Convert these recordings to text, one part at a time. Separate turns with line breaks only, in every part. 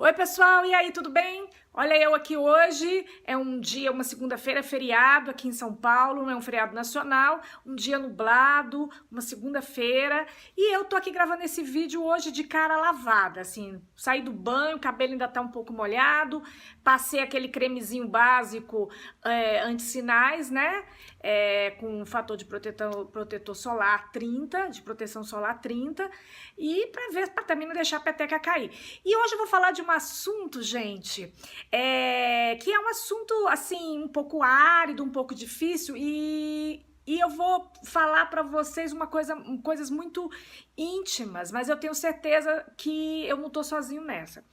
Oi, pessoal, e aí, tudo bem? Olha eu aqui hoje, é um dia, uma segunda-feira, feriado aqui em São Paulo, não é um feriado nacional, um dia nublado, uma segunda-feira, e eu tô aqui gravando esse vídeo hoje de cara lavada, assim, saí do banho, o cabelo ainda tá um pouco molhado, passei aquele cremezinho básico anti-sinais, né, com fator de protetor solar 30, de proteção solar 30, e pra também não deixar a peteca cair. E hoje eu vou falar de um assunto, gente, que é um assunto, assim, um pouco árido, um pouco difícil, e eu vou falar para vocês coisas muito íntimas, mas eu tenho certeza que eu não tô sozinho nessa.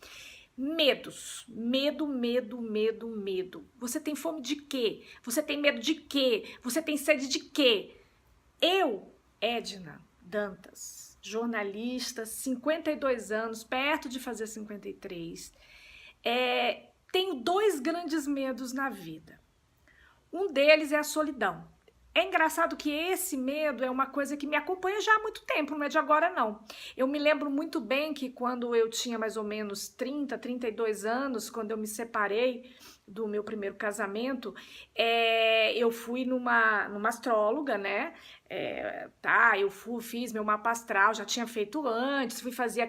Medos. Medo, medo, medo, medo. Você tem fome de quê? Você tem medo de quê? Você tem sede de quê? Eu, Edna Dantas, jornalista, 52 anos, perto de fazer 53, tenho dois grandes medos na vida. Um deles é a solidão. É engraçado que esse medo é uma coisa que me acompanha já há muito tempo, não é de agora não. Eu me lembro muito bem que quando eu tinha mais ou menos 30, 32 anos, quando eu me separei do meu primeiro casamento, eu fui numa astróloga, né? Fiz meu mapa astral, já tinha feito antes, fui fazer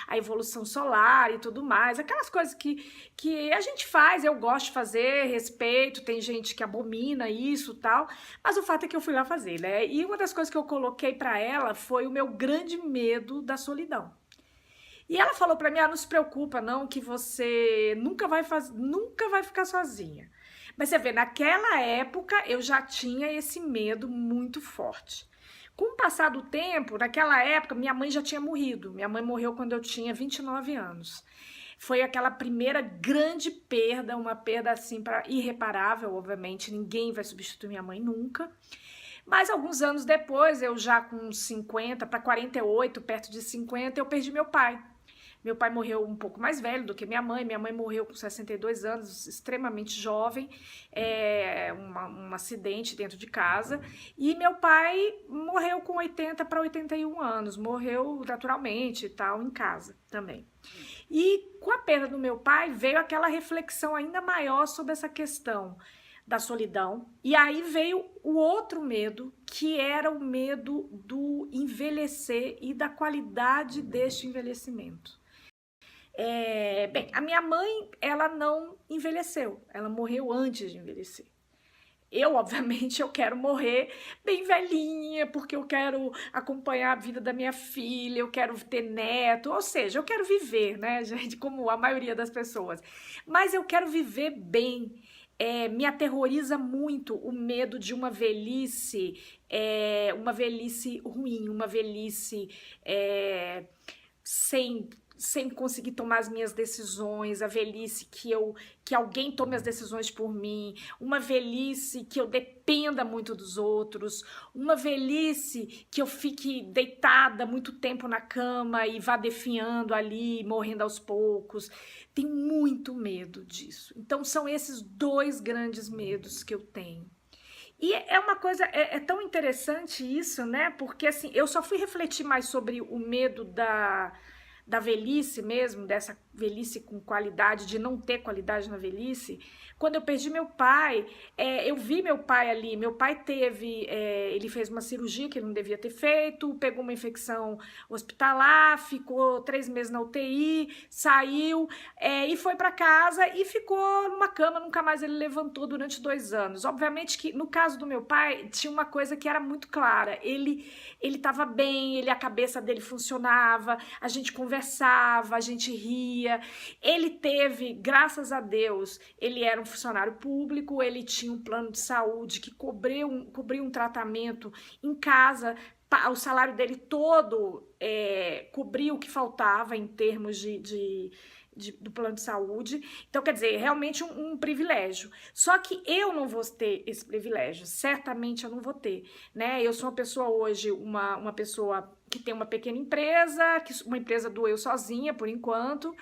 a evolução solar e tudo mais, aquelas coisas que a gente faz, eu gosto de fazer, respeito, tem gente que abomina isso e tal, mas o fato é que eu fui lá fazer, né? E uma das coisas que eu coloquei para ela foi o meu grande medo da solidão. E ela falou para mim: não se preocupa não, que você nunca vai ficar sozinha. Mas você vê, naquela época eu já tinha esse medo muito forte. Com o passar do tempo, naquela época, minha mãe já tinha morrido. Minha mãe morreu quando eu tinha 29 anos. Foi aquela primeira grande perda, uma perda assim irreparável, obviamente, ninguém vai substituir minha mãe nunca. Mas alguns anos depois, eu já com 50 para 48, perto de 50, eu perdi meu pai. Meu pai morreu um pouco mais velho do que minha mãe morreu com 62 anos, extremamente jovem, um acidente dentro de casa, e meu pai morreu com 80 para 81 anos, morreu naturalmente e tal, em casa também. E com a perda do meu pai veio aquela reflexão ainda maior sobre essa questão da solidão, e aí veio o outro medo, que era o medo do envelhecer e da qualidade deste envelhecimento. Bem, a minha mãe, ela não envelheceu, ela morreu antes de envelhecer. Eu, obviamente, eu quero morrer bem velhinha, porque eu quero acompanhar a vida da minha filha, eu quero ter neto, ou seja, eu quero viver, né, gente, como a maioria das pessoas. Mas eu quero viver bem. Me aterroriza muito o medo de uma velhice ruim, uma velhice sem conseguir tomar as minhas decisões, a velhice que alguém tome as decisões por mim, uma velhice que eu dependa muito dos outros, uma velhice que eu fique deitada muito tempo na cama e vá definhando ali, morrendo aos poucos. Tenho muito medo disso. Então são esses dois grandes medos que eu tenho. E é uma coisa, é tão interessante isso, né? Porque assim, eu só fui refletir mais sobre o medo da velhice mesmo, dessa velhice com qualidade, de não ter qualidade na velhice, quando eu perdi meu pai. Eu vi meu pai ali, meu pai ele fez uma cirurgia que ele não devia ter feito, pegou uma infecção hospitalar, ficou 3 meses na UTI, saiu, e foi para casa e ficou numa cama, nunca mais ele levantou durante 2 anos. Obviamente que no caso do meu pai, tinha uma coisa que era muito clara, ele estava bem, a cabeça dele funcionava, a gente conversava, a gente ria. Ele teve, graças a Deus, ele era um funcionário público, ele tinha um plano de saúde que cobria um tratamento em casa, o salário dele todo cobria o que faltava em termos do plano de saúde. Então, quer dizer, realmente um privilégio. Só que eu não vou ter esse privilégio, certamente eu não vou ter, né? Eu sou uma pessoa hoje, uma pessoa que tem uma pequena empresa, uma empresa do eu sozinha, por enquanto,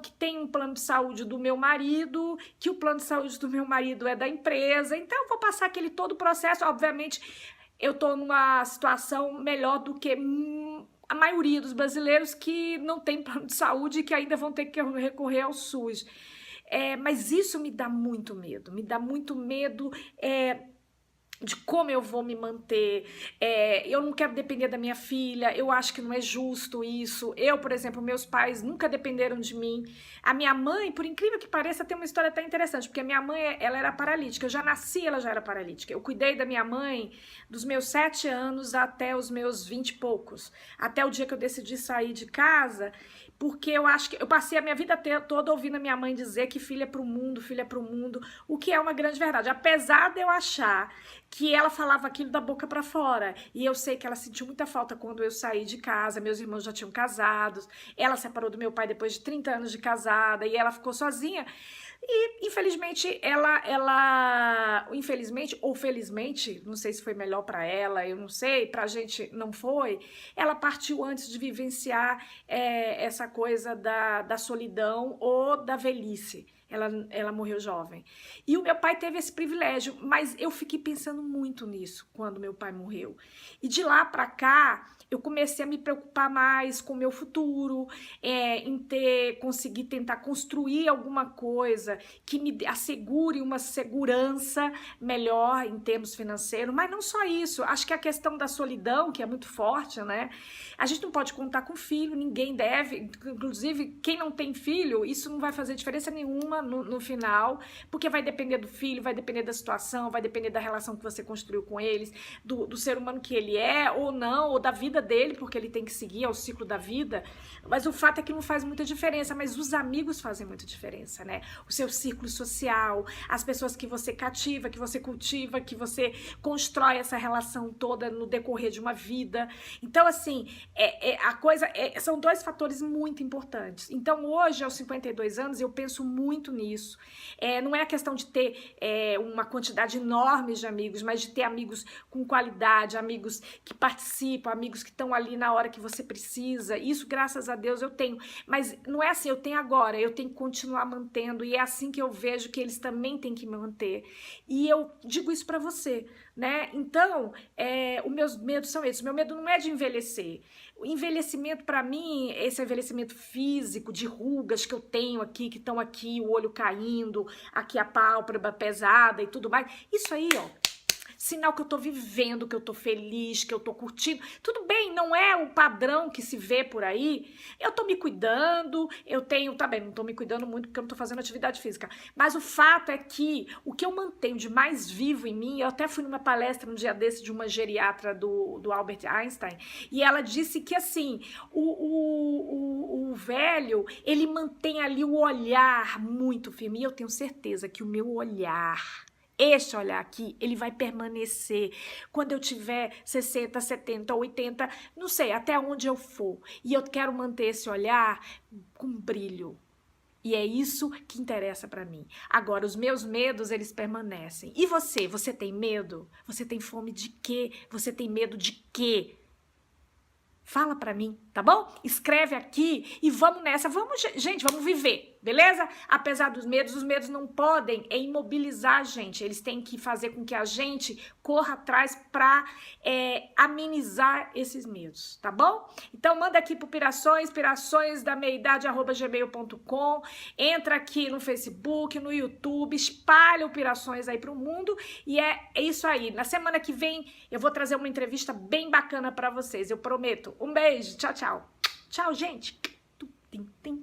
que tem um plano de saúde do meu marido, que o plano de saúde do meu marido é da empresa, então eu vou passar todo o processo, obviamente. Eu tô numa situação melhor do que a maioria dos brasileiros que não tem plano de saúde e que ainda vão ter que recorrer ao SUS. Mas isso me dá muito medo, de como eu vou me manter. Eu não quero depender da minha filha, eu acho que não é justo isso. Eu, por exemplo, meus pais nunca dependeram de mim. A minha mãe, por incrível que pareça, tem uma história até interessante, porque a minha mãe, ela era paralítica, eu já nasci, ela já era paralítica. Eu cuidei da minha mãe dos meus 7 anos até os meus 20 e poucos, até o dia que eu decidi sair de casa, porque eu acho que eu passei a minha vida toda ouvindo a minha mãe dizer que filha é pro mundo, o que é uma grande verdade. Apesar de eu achar que ela falava aquilo da boca para fora, e eu sei que ela sentiu muita falta quando eu saí de casa, meus irmãos já tinham casados, ela separou do meu pai depois de 30 anos de casada, e ela ficou sozinha. E infelizmente infelizmente ou felizmente, não sei se foi melhor para ela, eu não sei, pra gente não foi, ela partiu antes de vivenciar essa coisa da solidão ou da velhice. Ela morreu jovem. E o meu pai teve esse privilégio, mas eu fiquei pensando muito nisso quando meu pai morreu. E de lá para cá, eu comecei a me preocupar mais com o meu futuro, em conseguir tentar construir alguma coisa que me assegure uma segurança melhor em termos financeiros, mas não só isso, acho que a questão da solidão, que é muito forte, né? A gente não pode contar com filho, ninguém deve, inclusive quem não tem filho, isso não vai fazer diferença nenhuma no final, porque vai depender do filho, vai depender da situação, vai depender da relação que você construiu com eles, do ser humano que ele é ou não, ou da vida dele, porque ele tem que seguir ao ciclo da vida, mas o fato é que não faz muita diferença, mas os amigos fazem muita diferença, né? O seu círculo social, as pessoas que você cativa, que você cultiva, que você constrói essa relação toda no decorrer de uma vida. Então, assim, são 2 fatores muito importantes. Então, hoje, aos 52 anos, eu penso muito nisso. Não é a questão de ter uma quantidade enorme de amigos, mas de ter amigos com qualidade, amigos que participam, amigos que estão ali na hora que você precisa. Isso, graças a Deus, eu tenho. Mas não é assim, eu tenho agora, eu tenho que continuar mantendo, e é assim que eu vejo que eles também têm que manter. E eu digo isso pra você, né? Então, os meus medos são esses. O meu medo não é de envelhecer. O envelhecimento, para mim, esse envelhecimento físico, de rugas que eu tenho aqui, que estão aqui, o olho caindo, aqui a pálpebra pesada e tudo mais, isso aí, ó, sinal que eu tô vivendo, que eu tô feliz, que eu tô curtindo. Tudo bem, não é o padrão que se vê por aí. Eu tô me cuidando, tá bem, não tô me cuidando muito porque eu não tô fazendo atividade física. Mas o fato é que o que eu mantenho de mais vivo em mim, eu até fui numa palestra um dia desse de uma geriatra do Albert Einstein, e ela disse que, assim, o velho, ele mantém ali o olhar muito firme. E eu tenho certeza que o meu olhar, este olhar aqui, ele vai permanecer quando eu tiver 60, 70, 80, não sei, até onde eu for. E eu quero manter esse olhar com brilho. E é isso que interessa pra mim. Agora, os meus medos, eles permanecem. E você? Você tem medo? Você tem fome de quê? Você tem medo de quê? Fala pra mim, tá bom? Escreve aqui e vamos nessa. Vamos, gente, vamos viver, beleza? Apesar dos medos, os medos não podem imobilizar a gente. Eles têm que fazer com que a gente corra atrás pra amenizar esses medos, tá bom? Então manda aqui pro pirações@gmail.com. Entra aqui no Facebook, no YouTube, espalha o Pirações aí pro mundo. E é isso aí. Na semana que vem eu vou trazer uma entrevista bem bacana pra vocês, eu prometo. Um beijo, tchau, tchau. Tchau, gente. Tim, tim.